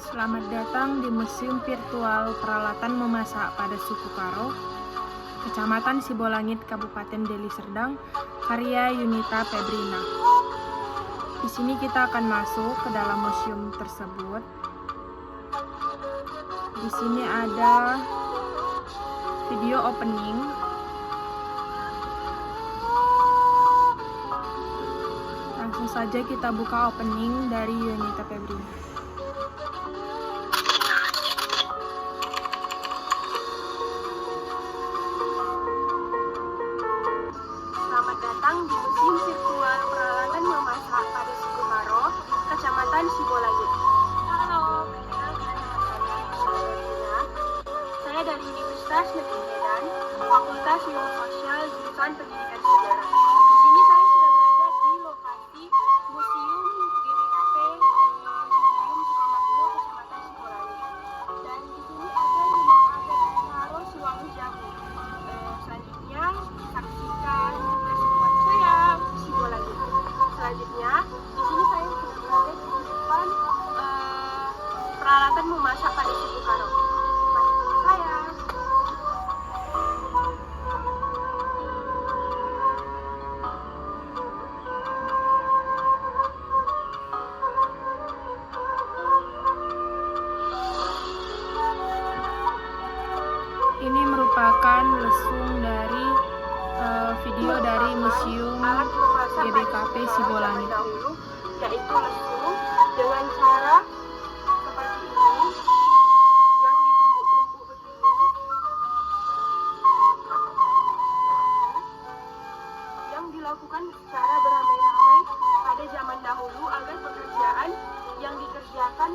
Selamat datang di Museum Virtual Peralatan Memasak pada Suku Karo, Kecamatan Sibolangit, Kabupaten Deli Serdang, karya Yunita Febrina. Di sini kita akan masuk ke dalam museum tersebut. Di sini ada video opening. Langsung saja kita buka opening dari Yunita Febrina. Selamat datang di Museum Virtual Peralatan Memasak pada Suku Karo, Kecamatan Sibolangit. Halo, perkenalkan nama saya. Saya dari Universitas Negeri Medan, Fakultas Ilmu Sosial, Jurusan Pendidikan Sejarah. Di sini saya sudah berada di lokasi Museum GBKP Museum Sukamakmur, Kecamatan Sibolangit. Dan di sini ada rumah adat Karo Siwangi Jamu. Selanjutnya saksikan keseruan saya Sibolangit. Selanjutnya di sini saya sudah berada di depan peralatan memasak pada Suku Karo. Mari saya. Ini merupakan lesung dari video dari Museum Alat memasak GBKP pada Suku Karo Sibolangit. zaman dahulu, yaitu lesung dengan cara seperti ini yang ditumbuk-tumbuk begini, yang dilakukan secara beramai-ramai pada zaman dahulu agar pekerjaan yang dikerjakan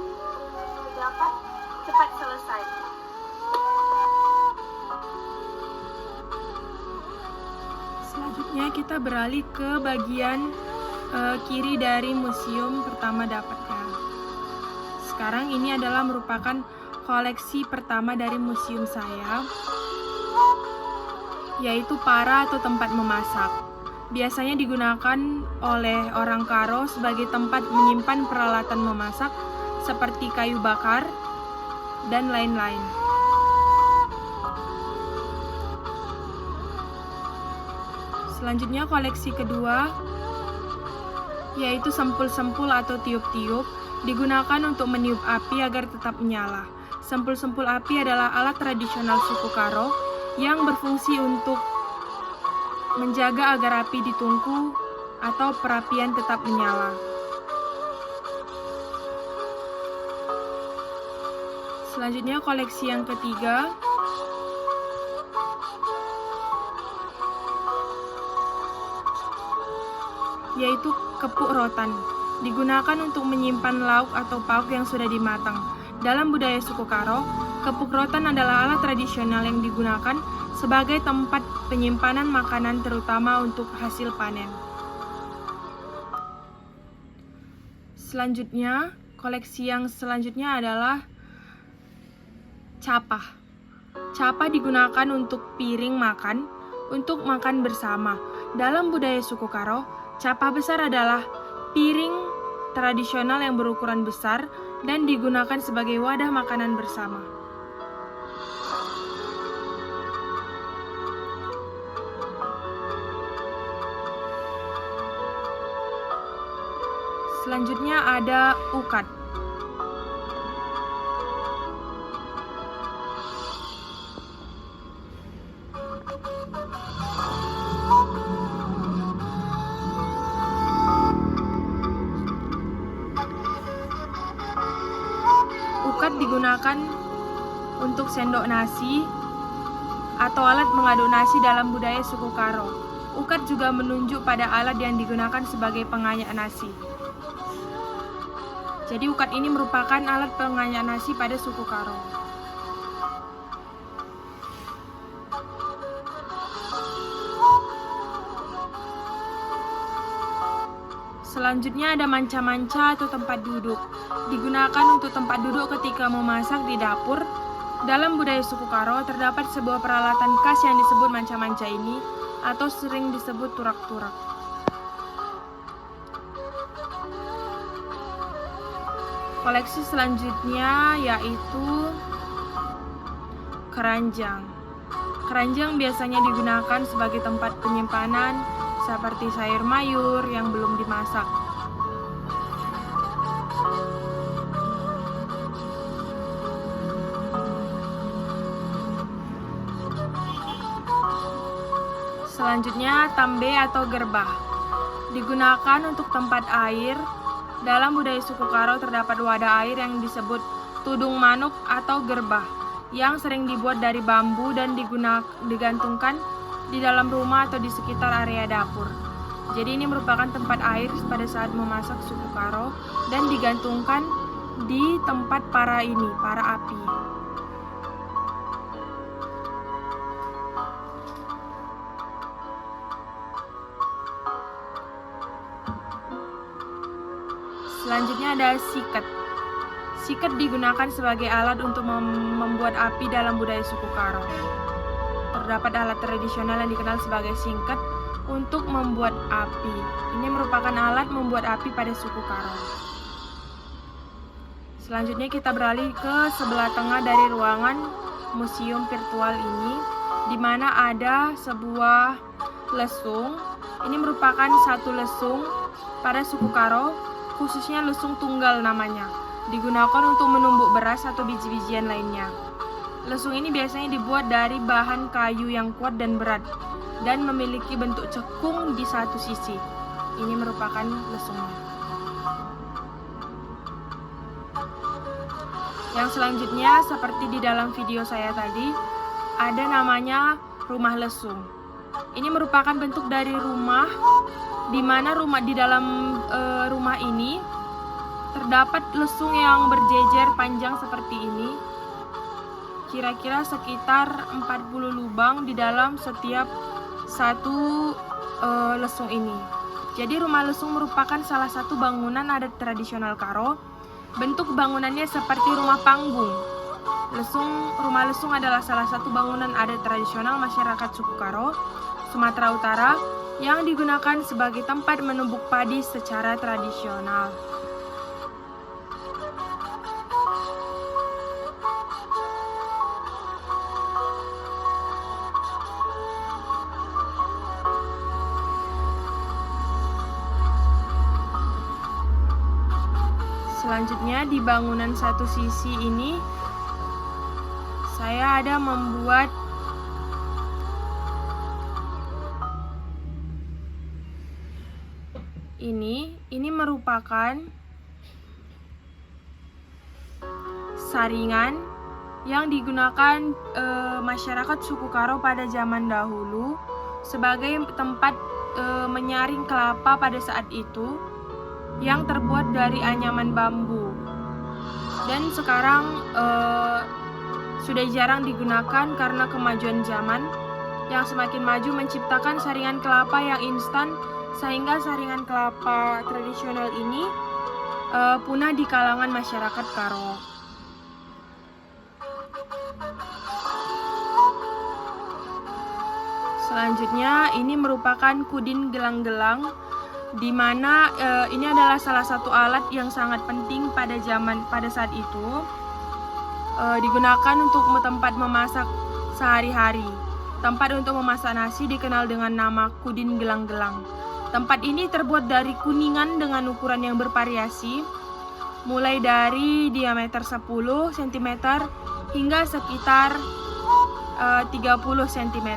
dapat cepat selesai. Selanjutnya kita beralih ke bagian kiri dari museum pertama dapatnya. Sekarang ini adalah merupakan koleksi pertama dari museum saya, yaitu para atau tempat memasak. Biasanya digunakan oleh orang Karo sebagai tempat menyimpan peralatan memasak seperti kayu bakar dan lain-lain. Selanjutnya koleksi kedua, yaitu sempul-sempul atau tiup-tiup, digunakan untuk meniup api agar tetap menyala. Sempul-sempul api adalah alat tradisional suku Karo yang berfungsi untuk menjaga agar api di tungku atau perapian tetap menyala. Selanjutnya koleksi yang ketiga, yaitu kepuk rotan, digunakan untuk menyimpan lauk atau pauk yang sudah dimatang. Dalam budaya suku Karo, kepuk rotan adalah alat tradisional yang digunakan sebagai tempat penyimpanan makanan terutama untuk hasil panen. Selanjutnya, koleksi yang selanjutnya adalah capah. Capah digunakan untuk piring makan, untuk makan bersama. Dalam budaya suku Karo, capah besar adalah piring tradisional yang berukuran besar dan digunakan sebagai wadah makanan bersama. Selanjutnya ada ukat. Ukat digunakan untuk sendok nasi atau alat mengaduk nasi dalam budaya suku Karo. Ukat juga menunjuk pada alat yang digunakan sebagai penganyak nasi. Jadi ukat ini merupakan alat penganyak nasi pada suku Karo. Selanjutnya ada manca-manca atau tempat duduk. Digunakan untuk tempat duduk ketika memasak di dapur. Dalam budaya suku Karo terdapat sebuah peralatan khas yang disebut manca-manca ini atau sering disebut turak-turak. Koleksi selanjutnya yaitu keranjang. Keranjang biasanya digunakan sebagai tempat penyimpanan seperti sayur mayur yang belum dimasak. Selanjutnya, tambe atau gerbah. Digunakan untuk tempat air. Dalam budaya suku Karo terdapat wadah air yang disebut tudung manuk atau gerbah, yang sering dibuat dari bambu dan digantungkan di dalam rumah atau di sekitar area dapur. Jadi ini merupakan tempat air pada saat memasak suku Karo dan digantungkan di tempat para api. Selanjutnya ada siket. Siket digunakan sebagai alat untuk membuat api dalam budaya suku Karo. Terdapat alat tradisional yang dikenal sebagai singket untuk membuat api. Ini merupakan alat membuat api pada suku Karo. Selanjutnya kita beralih ke sebelah tengah dari ruangan museum virtual ini, di mana ada sebuah lesung. Ini merupakan satu lesung pada suku Karo, khususnya lesung tunggal namanya. Digunakan untuk menumbuk beras atau biji-bijian lainnya. Lesung ini biasanya dibuat dari bahan kayu yang kuat dan berat dan memiliki bentuk cekung di satu sisi. Ini merupakan lesungnya. Yang selanjutnya, seperti di dalam video saya tadi, ada namanya rumah lesung. Ini merupakan bentuk dari rumah, di mana di dalam rumah ini terdapat lesung yang berjejer panjang seperti ini. Kira-kira sekitar 40 lubang di dalam setiap satu lesung ini. Jadi rumah lesung merupakan salah satu bangunan adat tradisional Karo. Bentuk bangunannya seperti rumah panggung. Rumah lesung adalah salah satu bangunan adat tradisional masyarakat suku Karo, Sumatera Utara, yang digunakan sebagai tempat menumbuk padi secara tradisional. Selanjutnya di bangunan satu sisi ini saya ada membuat ini merupakan saringan yang digunakan masyarakat suku Karo pada zaman dahulu sebagai tempat menyaring kelapa pada saat itu, yang terbuat dari anyaman bambu. Dan sekarang sudah jarang digunakan karena kemajuan zaman yang semakin maju menciptakan saringan kelapa yang instan, sehingga saringan kelapa tradisional ini punah di kalangan masyarakat Karo. Selanjutnya ini merupakan kudin gelang-gelang, di mana ini adalah salah satu alat yang sangat penting pada saat itu, digunakan untuk tempat memasak sehari-hari. Tempat untuk memasak nasi dikenal dengan nama kudin gelang-gelang. Tempat ini terbuat dari kuningan dengan ukuran yang bervariasi, mulai dari diameter 10 cm hingga sekitar 30 cm.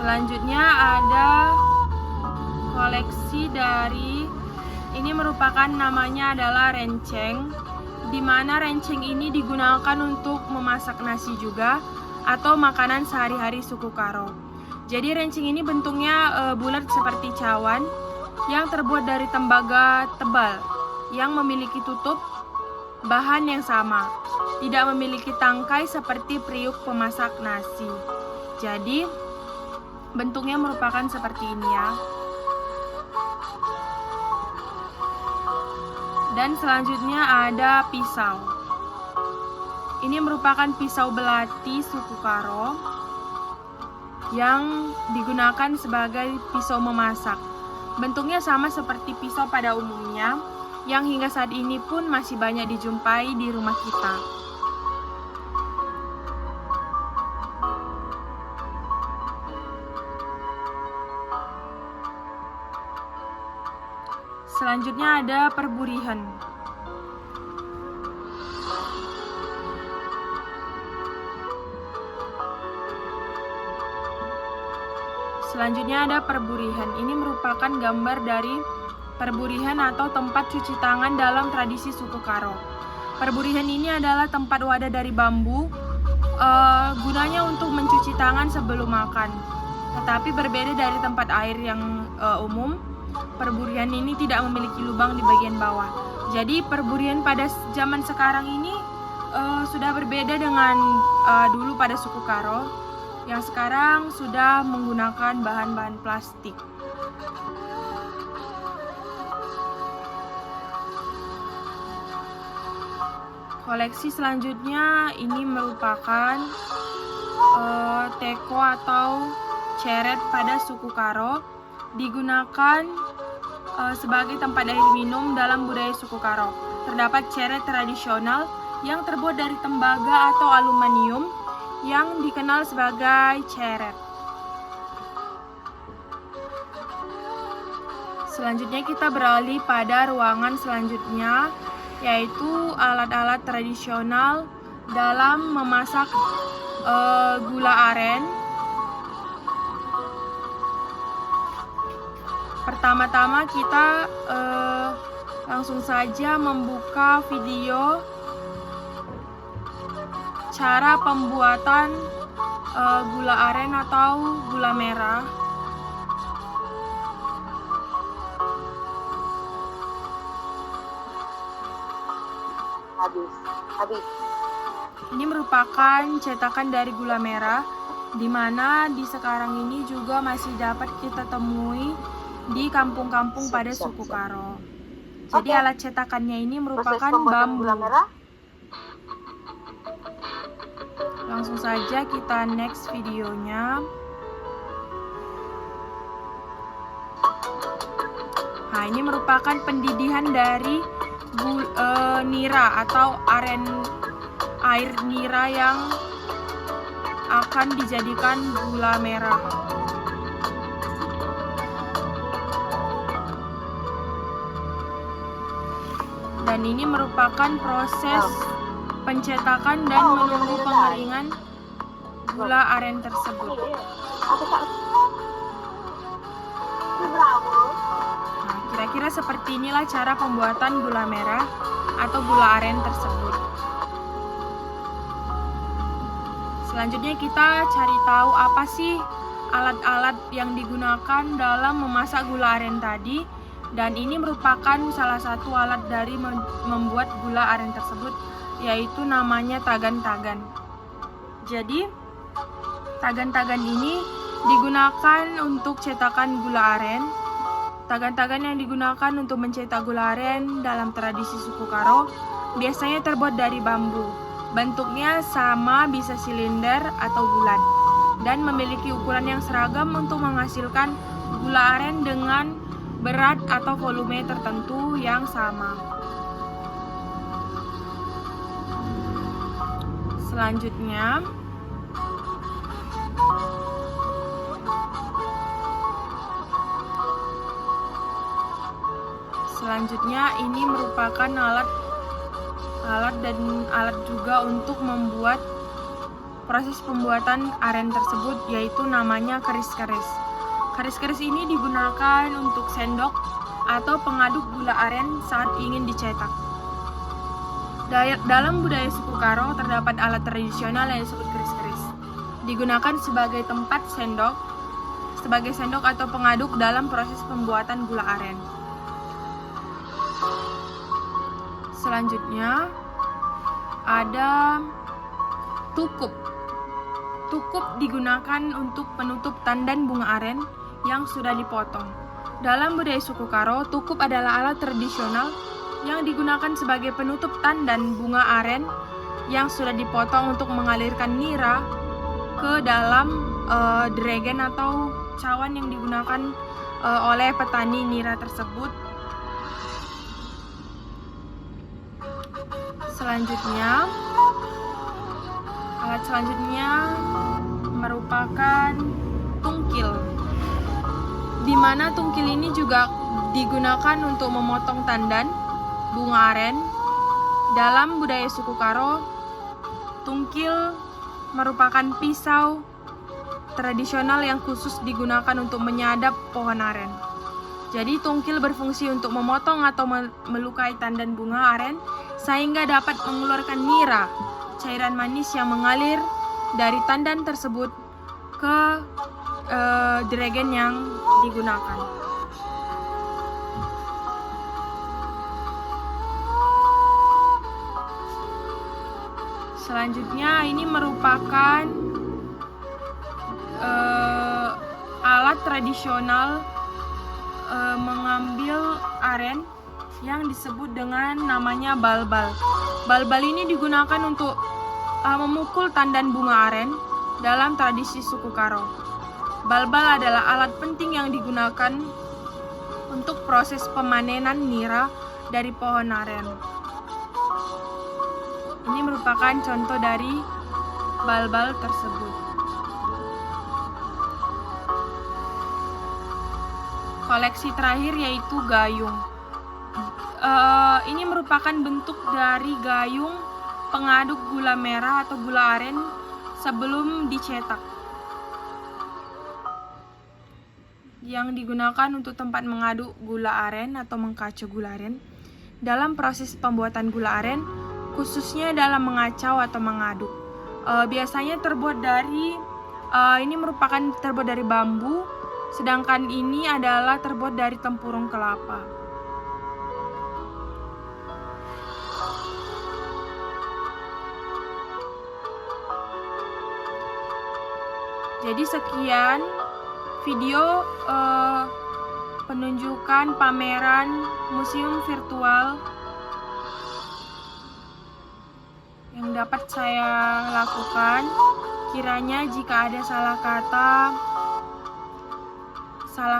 Selanjutnya ada koleksi dari, ini merupakan namanya adalah renceng, di mana renceng ini digunakan untuk memasak nasi juga atau makanan sehari-hari suku Karo. Jadi renceng ini bentuknya bulat seperti cawan yang terbuat dari tembaga tebal yang memiliki tutup bahan yang sama, tidak memiliki tangkai seperti periuk pemasak nasi. Jadi bentuknya merupakan seperti ini ya. Dan selanjutnya ada pisau. Ini merupakan pisau belati suku Karo. yang digunakan sebagai pisau memasak. Bentuknya sama seperti pisau pada umumnya, yang hingga saat ini pun masih banyak dijumpai di rumah kita. Selanjutnya ada perburihan. Selanjutnya ada perburihan. Ini merupakan gambar dari perburihan atau tempat cuci tangan dalam tradisi suku Karo. Perburihan ini adalah tempat wadah dari bambu, gunanya untuk mencuci tangan sebelum makan. Tetapi berbeda dari tempat air yang umum, perburihan ini tidak memiliki lubang di bagian bawah. Jadi perburihan pada zaman sekarang ini sudah berbeda dengan dulu pada suku Karo, yang sekarang sudah menggunakan bahan-bahan plastik. Koleksi selanjutnya ini merupakan teko atau ceret pada suku Karo, digunakan sebagai tempat air minum dalam budaya suku Karo. Terdapat ceret tradisional yang terbuat dari tembaga atau aluminium yang dikenal sebagai ceret. Selanjutnya kita beralih pada ruangan selanjutnya, yaitu alat-alat tradisional dalam memasak gula aren. Pertama-tama kita langsung saja membuka video cara pembuatan gula aren atau gula merah. Habis. Ini merupakan cetakan dari gula merah, di mana di sekarang ini juga masih dapat kita temui di kampung-kampung pada suku Karo. Jadi alat cetakannya ini merupakan bambu. Langsung saja kita next videonya. Nah, ini merupakan pendidihan dari nira atau air nira yang akan dijadikan gula merah. Dan ini merupakan proses pencetakan dan menunggu pengeringan gula aren tersebut. Nah, kira-kira seperti inilah cara pembuatan gula merah atau gula aren tersebut. Selanjutnya kita cari tahu apa sih alat-alat yang digunakan dalam memasak gula aren tadi. Dan ini merupakan salah satu alat dari membuat gula aren tersebut, yaitu namanya tagan-tagan. Jadi tagan-tagan ini digunakan untuk cetakan gula aren. Tagan-tagan yang digunakan untuk mencetak gula aren dalam tradisi suku Karo biasanya terbuat dari bambu. Bentuknya sama, bisa silinder atau bulat, dan memiliki ukuran yang seragam untuk menghasilkan gula aren dengan berat atau volume tertentu yang sama. Selanjutnya, ini merupakan alat juga untuk membuat proses pembuatan aren tersebut, yaitu namanya keris-keris. Keris-keris ini digunakan untuk sendok atau pengaduk gula aren saat ingin dicetak. Dalam budaya suku Karo terdapat alat tradisional yang disebut keris-keris. Digunakan sebagai tempat sendok atau pengaduk dalam proses pembuatan gula aren. Selanjutnya ada tukup. Tukup digunakan untuk penutup tandan bunga aren yang sudah dipotong. Dalam budaya suku Karo, tukup adalah alat tradisional yang digunakan sebagai penutup tandan bunga aren yang sudah dipotong untuk mengalirkan nira ke dalam dragon atau cawan yang digunakan oleh petani nira tersebut. Selanjutnya, alat selanjutnya merupakan tungkil, di mana tungkil ini juga digunakan untuk memotong tandan bunga aren. Dalam budaya suku Karo, tungkil merupakan pisau tradisional yang khusus digunakan untuk menyadap pohon aren. Jadi tungkil berfungsi untuk memotong atau melukai tandan bunga aren sehingga dapat mengeluarkan nira, cairan manis yang mengalir dari tandan tersebut ke dragon yang digunakan. Selanjutnya ini merupakan alat tradisional mengambil aren yang disebut dengan namanya balbal. Balbal ini digunakan untuk memukul tandan bunga aren dalam tradisi suku Karo. Balbal adalah alat penting yang digunakan untuk proses pemanenan nira dari pohon aren. Ini merupakan contoh dari balbal tersebut. Koleksi terakhir yaitu gayung. Ini merupakan bentuk dari gayung pengaduk gula merah atau gula aren sebelum dicetak, yang digunakan untuk tempat mengaduk gula aren atau mengkacau gula aren. Dalam proses pembuatan gula aren, khususnya dalam mengacau atau mengaduk, biasanya terbuat dari ini merupakan terbuat dari bambu, sedangkan ini adalah terbuat dari tempurung kelapa. Jadi sekian video penunjukan pameran museum virtual yang dapat saya lakukan. Kiranya jika ada salah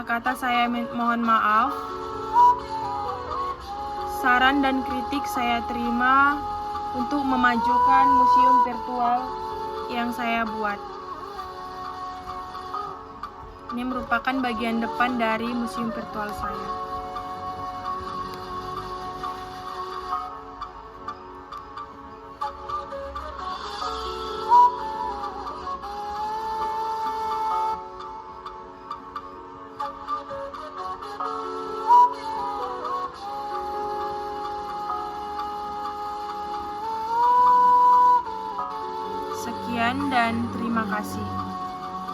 kata saya mohon maaf. Saran dan kritik saya terima untuk memajukan museum virtual yang saya buat. Ini merupakan bagian depan dari museum virtual saya. Sekian dan terima kasih.